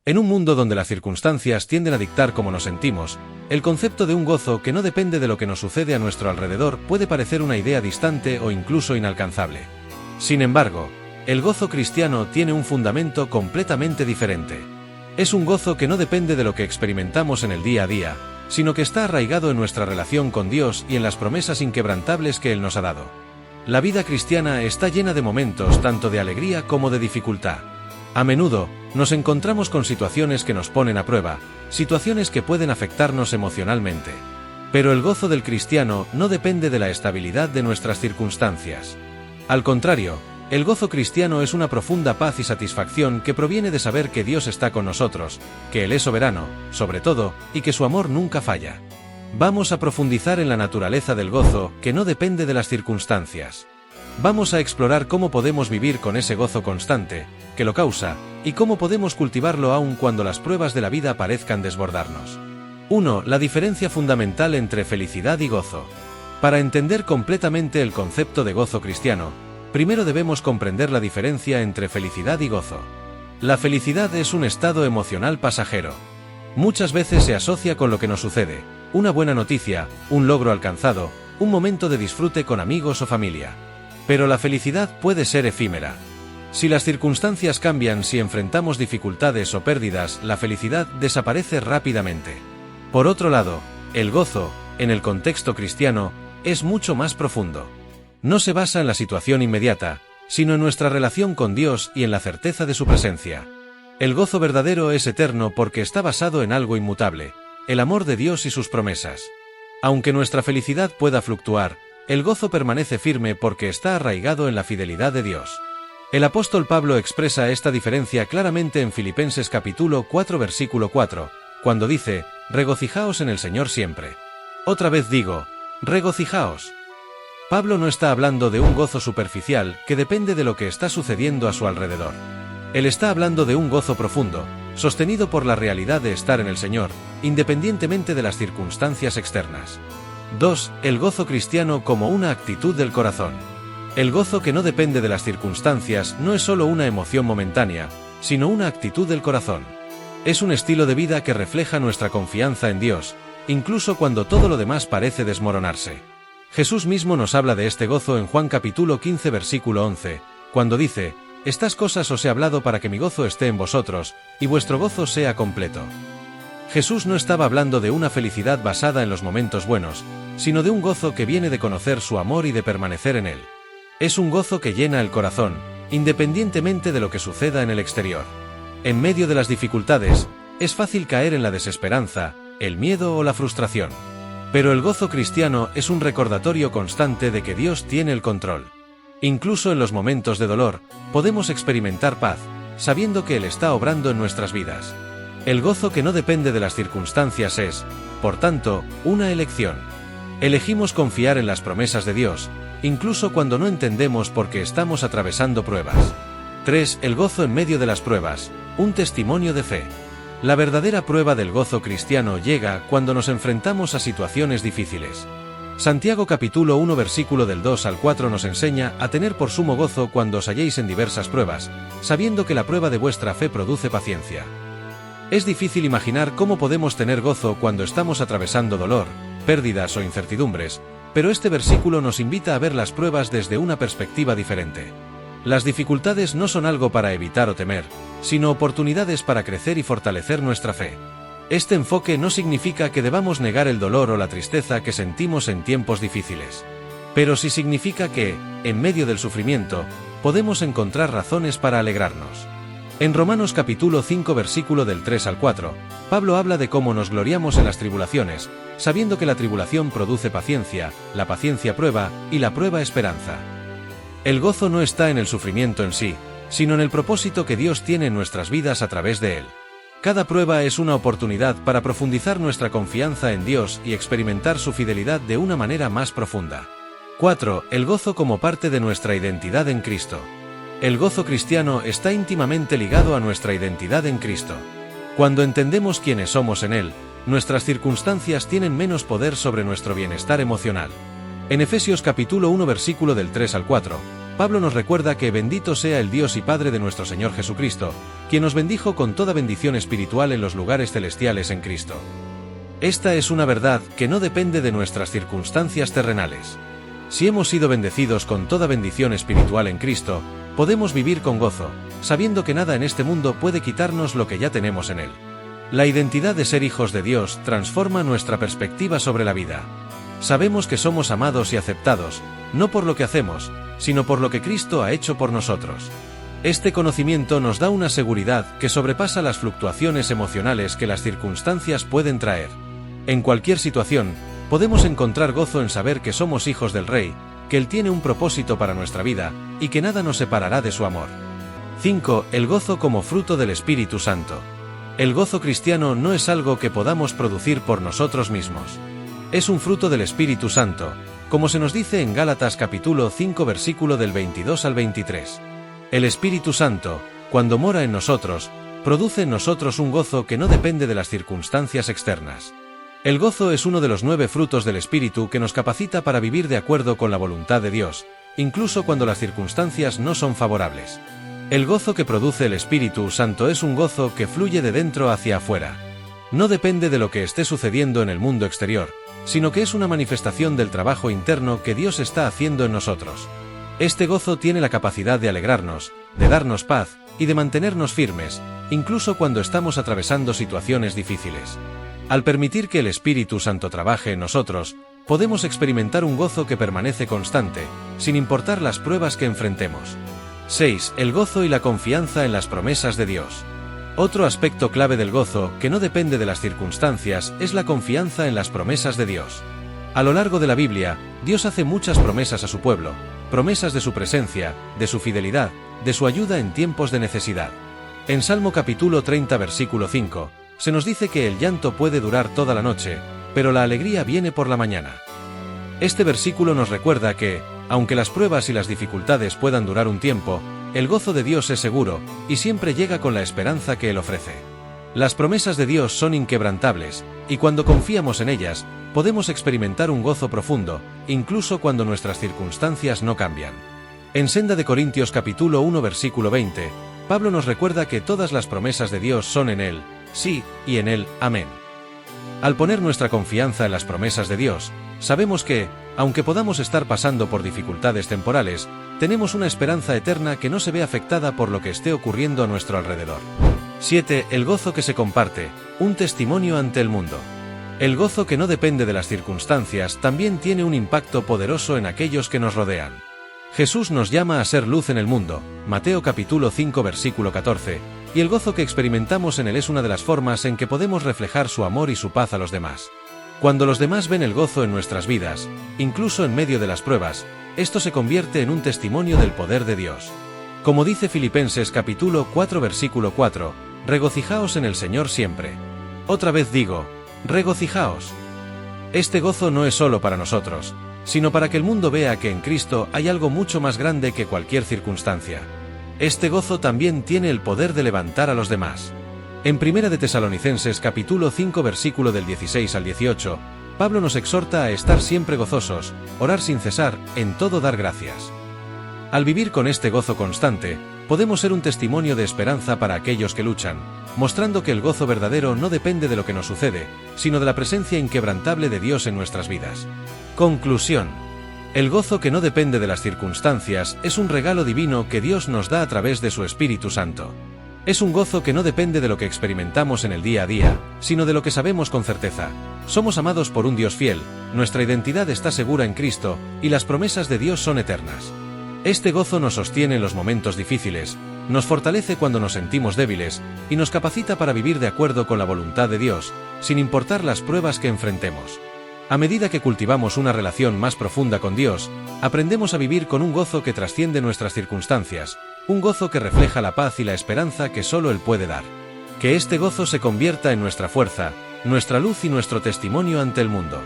En un mundo donde las circunstancias tienden a dictar cómo nos sentimos, el concepto de un gozo que no depende de lo que nos sucede a nuestro alrededor puede parecer una idea distante o incluso inalcanzable. Sin embargo, el gozo cristiano tiene un fundamento completamente diferente. Es un gozo que no depende de lo que experimentamos en el día a día, sino que está arraigado en nuestra relación con Dios y en las promesas inquebrantables que Él nos ha dado. La vida cristiana está llena de momentos tanto de alegría como de dificultad. A menudo, nos encontramos con situaciones que nos ponen a prueba, situaciones que pueden afectarnos emocionalmente. Pero el gozo del cristiano no depende de la estabilidad de nuestras circunstancias. Al contrario, el gozo cristiano es una profunda paz y satisfacción que proviene de saber que Dios está con nosotros, que Él es soberano, sobre todo, y que su amor nunca falla. Vamos a profundizar en la naturaleza del gozo, que no depende de las circunstancias. Vamos a explorar cómo podemos vivir con ese gozo constante, que lo causa, y cómo podemos cultivarlo aun cuando las pruebas de la vida parezcan desbordarnos. 1. La diferencia fundamental entre felicidad y gozo. Para entender completamente el concepto de gozo cristiano, primero debemos comprender la diferencia entre felicidad y gozo. La felicidad es un estado emocional pasajero. Muchas veces se asocia con lo que nos sucede, una buena noticia, un logro alcanzado, un momento de disfrute con amigos o familia. Pero la felicidad puede ser efímera. Si las circunstancias cambian, si enfrentamos dificultades o pérdidas, la felicidad desaparece rápidamente. Por otro lado, el gozo, en el contexto cristiano, es mucho más profundo. No se basa en la situación inmediata, sino en nuestra relación con Dios y en la certeza de su presencia. El gozo verdadero es eterno porque está basado en algo inmutable, el amor de Dios y sus promesas. Aunque nuestra felicidad pueda fluctuar, el gozo permanece firme porque está arraigado en la fidelidad de Dios. El apóstol Pablo expresa esta diferencia claramente en Filipenses capítulo 4 versículo 4, cuando dice, «Regocijaos en el Señor siempre». Otra vez digo, regocijaos. Pablo no está hablando de un gozo superficial que depende de lo que está sucediendo a su alrededor. Él está hablando de un gozo profundo, sostenido por la realidad de estar en el Señor, independientemente de las circunstancias externas. 2. El gozo cristiano como una actitud del corazón. El gozo que no depende de las circunstancias no es solo una emoción momentánea, sino una actitud del corazón. Es un estilo de vida que refleja nuestra confianza en Dios, incluso cuando todo lo demás parece desmoronarse. Jesús mismo nos habla de este gozo en Juan capítulo 15 versículo 11, cuando dice, «Estas cosas os he hablado para que mi gozo esté en vosotros, y vuestro gozo sea completo». Jesús no estaba hablando de una felicidad basada en los momentos buenos, sino de un gozo que viene de conocer su amor y de permanecer en él. Es un gozo que llena el corazón, independientemente de lo que suceda en el exterior. En medio de las dificultades, es fácil caer en la desesperanza, el miedo o la frustración. Pero el gozo cristiano es un recordatorio constante de que Dios tiene el control. Incluso en los momentos de dolor, podemos experimentar paz, sabiendo que Él está obrando en nuestras vidas. El gozo que no depende de las circunstancias es, por tanto, una elección. Elegimos confiar en las promesas de Dios, incluso cuando no entendemos por qué estamos atravesando pruebas. 3. El gozo en medio de las pruebas, un testimonio de fe. La verdadera prueba del gozo cristiano llega cuando nos enfrentamos a situaciones difíciles. Santiago capítulo 1 versículo del 2 al 4 nos enseña a tener por sumo gozo cuando os halléis en diversas pruebas, sabiendo que la prueba de vuestra fe produce paciencia. Es difícil imaginar cómo podemos tener gozo cuando estamos atravesando dolor, pérdidas o incertidumbres, pero este versículo nos invita a ver las pruebas desde una perspectiva diferente. Las dificultades no son algo para evitar o temer, sino oportunidades para crecer y fortalecer nuestra fe. Este enfoque no significa que debamos negar el dolor o la tristeza que sentimos en tiempos difíciles. Pero sí significa que, en medio del sufrimiento, podemos encontrar razones para alegrarnos. En Romanos capítulo 5 versículo del 3 al 4, Pablo habla de cómo nos gloriamos en las tribulaciones, sabiendo que la tribulación produce paciencia, la paciencia prueba, y la prueba esperanza. El gozo no está en el sufrimiento en sí, sino en el propósito que Dios tiene en nuestras vidas a través de él. Cada prueba es una oportunidad para profundizar nuestra confianza en Dios y experimentar su fidelidad de una manera más profunda. 4. El gozo como parte de nuestra identidad en Cristo. El gozo cristiano está íntimamente ligado a nuestra identidad en Cristo. Cuando entendemos quiénes somos en Él, nuestras circunstancias tienen menos poder sobre nuestro bienestar emocional. En Efesios capítulo 1 versículo del 3 al 4, Pablo nos recuerda que bendito sea el Dios y Padre de nuestro Señor Jesucristo, quien nos bendijo con toda bendición espiritual en los lugares celestiales en Cristo. Esta es una verdad que no depende de nuestras circunstancias terrenales. Si hemos sido bendecidos con toda bendición espiritual en Cristo, podemos vivir con gozo, sabiendo que nada en este mundo puede quitarnos lo que ya tenemos en Él. La identidad de ser hijos de Dios transforma nuestra perspectiva sobre la vida. Sabemos que somos amados y aceptados, no por lo que hacemos, sino por lo que Cristo ha hecho por nosotros. Este conocimiento nos da una seguridad que sobrepasa las fluctuaciones emocionales que las circunstancias pueden traer. En cualquier situación, podemos encontrar gozo en saber que somos hijos del Rey, que Él tiene un propósito para nuestra vida, y que nada nos separará de su amor. 5. El gozo como fruto del Espíritu Santo. El gozo cristiano no es algo que podamos producir por nosotros mismos. Es un fruto del Espíritu Santo, como se nos dice en Gálatas capítulo 5 versículo del 22 al 23. El Espíritu Santo, cuando mora en nosotros, produce en nosotros un gozo que no depende de las circunstancias externas. El gozo es uno de los 9 frutos del Espíritu que nos capacita para vivir de acuerdo con la voluntad de Dios, incluso cuando las circunstancias no son favorables. El gozo que produce el Espíritu Santo es un gozo que fluye de dentro hacia afuera. No depende de lo que esté sucediendo en el mundo exterior, sino que es una manifestación del trabajo interno que Dios está haciendo en nosotros. Este gozo tiene la capacidad de alegrarnos, de darnos paz, y de mantenernos firmes, incluso cuando estamos atravesando situaciones difíciles. Al permitir que el Espíritu Santo trabaje en nosotros, podemos experimentar un gozo que permanece constante, sin importar las pruebas que enfrentemos. 6. El gozo y la confianza en las promesas de Dios. Otro aspecto clave del gozo, que no depende de las circunstancias, es la confianza en las promesas de Dios. A lo largo de la Biblia, Dios hace muchas promesas a su pueblo, promesas de su presencia, de su fidelidad, de su ayuda en tiempos de necesidad. En Salmo capítulo 30 versículo 5, se nos dice que el llanto puede durar toda la noche, pero la alegría viene por la mañana. Este versículo nos recuerda que, aunque las pruebas y las dificultades puedan durar un tiempo, el gozo de Dios es seguro, y siempre llega con la esperanza que Él ofrece. Las promesas de Dios son inquebrantables, y cuando confiamos en ellas, podemos experimentar un gozo profundo, incluso cuando nuestras circunstancias no cambian. En 2 de Corintios capítulo 1 versículo 20, Pablo nos recuerda que todas las promesas de Dios son en Él, sí, y en Él, amén. Al poner nuestra confianza en las promesas de Dios, sabemos que, aunque podamos estar pasando por dificultades temporales, tenemos una esperanza eterna que no se ve afectada por lo que esté ocurriendo a nuestro alrededor. 7. El gozo que se comparte, un testimonio ante el mundo. El gozo que no depende de las circunstancias también tiene un impacto poderoso en aquellos que nos rodean. Jesús nos llama a ser luz en el mundo, Mateo capítulo 5 versículo 14, y el gozo que experimentamos en Él es una de las formas en que podemos reflejar su amor y su paz a los demás. Cuando los demás ven el gozo en nuestras vidas, incluso en medio de las pruebas, esto se convierte en un testimonio del poder de Dios. Como dice Filipenses capítulo 4 versículo 4, regocijaos en el Señor siempre. Otra vez digo, regocijaos. Este gozo no es solo para nosotros, sino para que el mundo vea que en Cristo hay algo mucho más grande que cualquier circunstancia. Este gozo también tiene el poder de levantar a los demás. En 1 de Tesalonicenses capítulo 5 versículo del 16 al 18, Pablo nos exhorta a estar siempre gozosos, orar sin cesar, en todo dar gracias. Al vivir con este gozo constante, podemos ser un testimonio de esperanza para aquellos que luchan, mostrando que el gozo verdadero no depende de lo que nos sucede, sino de la presencia inquebrantable de Dios en nuestras vidas. Conclusión. El gozo que no depende de las circunstancias es un regalo divino que Dios nos da a través de su Espíritu Santo. Es un gozo que no depende de lo que experimentamos en el día a día, sino de lo que sabemos con certeza. Somos amados por un Dios fiel, nuestra identidad está segura en Cristo, y las promesas de Dios son eternas. Este gozo nos sostiene en los momentos difíciles, nos fortalece cuando nos sentimos débiles, y nos capacita para vivir de acuerdo con la voluntad de Dios, sin importar las pruebas que enfrentemos. A medida que cultivamos una relación más profunda con Dios, aprendemos a vivir con un gozo que trasciende nuestras circunstancias, un gozo que refleja la paz y la esperanza que solo Él puede dar. Que este gozo se convierta en nuestra fuerza, nuestra luz y nuestro testimonio ante el mundo.